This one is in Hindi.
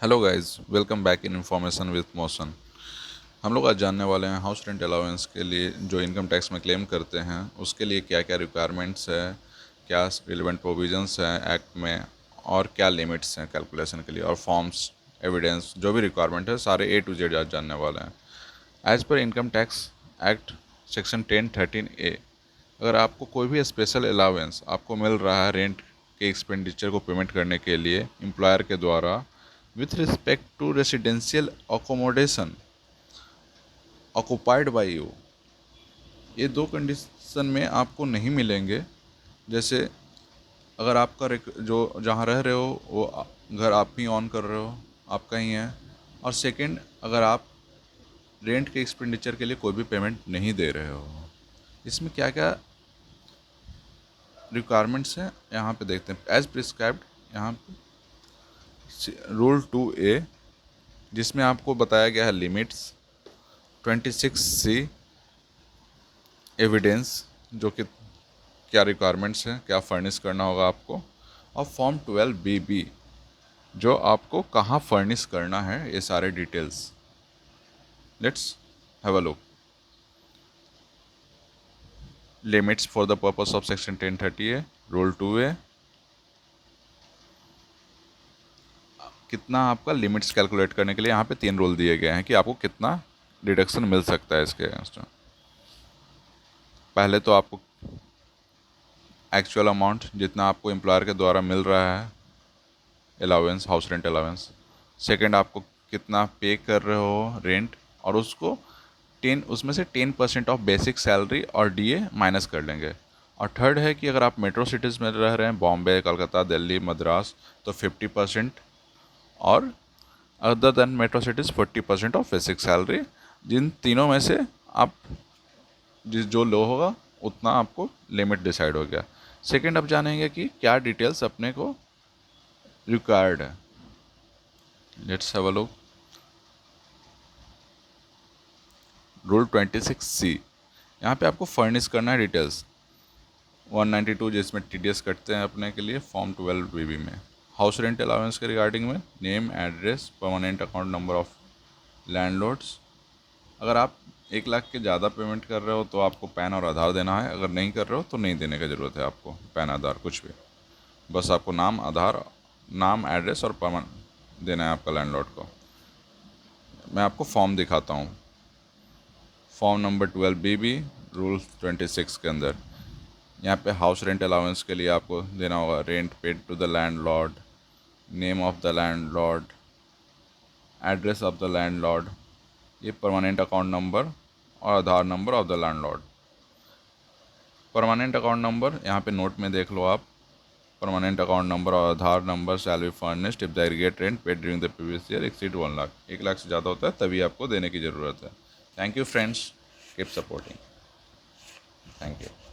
Hello guys, welcome back in information with motion. हम लोग आज जानने वाले हैं हाउस रेंट अलाउंस के लिए जो इनकम टैक्स में क्लेम करते हैं उसके लिए क्या क्या रिक्वायरमेंट्स है, क्या रिलेवेंट प्रोविजंस हैं एक्ट में, और क्या लिमिट्स हैं कैलकुलेशन के लिए, और फॉर्म्स, एविडेंस, जो भी रिक्वायरमेंट है सारे A to Z आज जानने वाले हैं। As per income tax act section 10(13)A, अगर आपको कोई भी स्पेशल अलाउंस आपको मिल रहा है रेंट के एक्सपेंडिचर को पेमेंट करने के लिए एम्प्लॉयर के द्वारा with respect to residential accommodation occupied by you, ये दो कंडीशन में आपको नहीं मिलेंगे। जैसे अगर आपका जो जहाँ रह रहे हो वो घर आप ही ऑन कर रहे हो, आपका ही है, और सेकंड अगर आप रेंट के एक्सपेंडिचर के लिए कोई भी पेमेंट नहीं दे रहे हो। इसमें क्या क्या रिक्वायरमेंट्स हैं यहाँ पे देखते हैं। एज प्रिस्क्राइब्ड यहाँ पे रूल 2A, जिसमें आपको बताया गया है लिमिट्स। 26C एविडेंस, जो कि क्या रिक्वायरमेंट्स हैं, क्या फर्निश करना होगा आपको, और फॉर्म 12BB, जो आपको कहाँ फर्निश करना है, ये सारे details. Let's have a look. Limits for the purpose of section 1030A rule 2A। कितना आपका लिमिट्स कैलकुलेट करने के लिए यहाँ पे 3 रूल दिए गए हैं कि आपको कितना डिडक्शन मिल सकता है इसके अगेंस्ट में। पहले तो आपको एक्चुअल अमाउंट जितना आपको एम्प्लॉयर के द्वारा मिल रहा है allowance, house rent allowance. Second, आपको कितना पे कर रहे हो रेंट, और उसको 10, उसमें से 10% ऑफ बेसिक सैलरी और DA माइनस कर लेंगे। और थर्ड है कि अगर आप मेट्रो सिटीज़ में रह रहे हैं, बॉम्बे, कलकत्ता, दिल्ली, मद्रास, तो 50%, और other than metro cities 40% of basic salary. जिन तीनों में से आप जिस जो लो होगा उतना आपको लिमिट डिसाइड हो गया। सेकंड, अब जानेंगे कि क्या डिटेल्स अपने को रिक्वायर्ड है। Let's have a look. Rule 26C, यहाँ पे आपको फर्निश करना है डिटेल्स। 192 जिसमें TDS कटते हैं अपने के लिए, फॉर्म 12BB में हाउस रेंट अलाउंस के रिगार्डिंग में name, address, permanent account number of landlords. अगर आप 1 लाख के ज़्यादा पेमेंट कर रहे हो तो आपको पैन और आधार देना है। अगर नहीं कर रहे हो तो नहीं देने की ज़रूरत है आपको पैन, आधार, कुछ भी। बस आपको नाम, आधार, नाम, एड्रेस और परमान देना है आपका लैंडलॉर्ड को। मैं आपको फॉर्म दिखाता हूँ। फॉर्म नंबर 12BB रूल 26 के अंदर यहाँ पे हाउस रेंट अलाउंस के लिए आपको देना होगा rent paid to the landlord, name of the landlord, address of the landlord, ये परमानेंट अकाउंट नंबर और Aadhaar number of the landlord. Permanent account number यहाँ पे नोट में देख लो आप। परमानेंट अकाउंट नंबर और Aadhaar number shall be furnished if the aggregate rent paid during the previous year exceed 1 lakh. 1 lakh से ज़्यादा होता है तभी आपको देने की ज़रूरत है। Thank you friends, keep supporting. Thank you.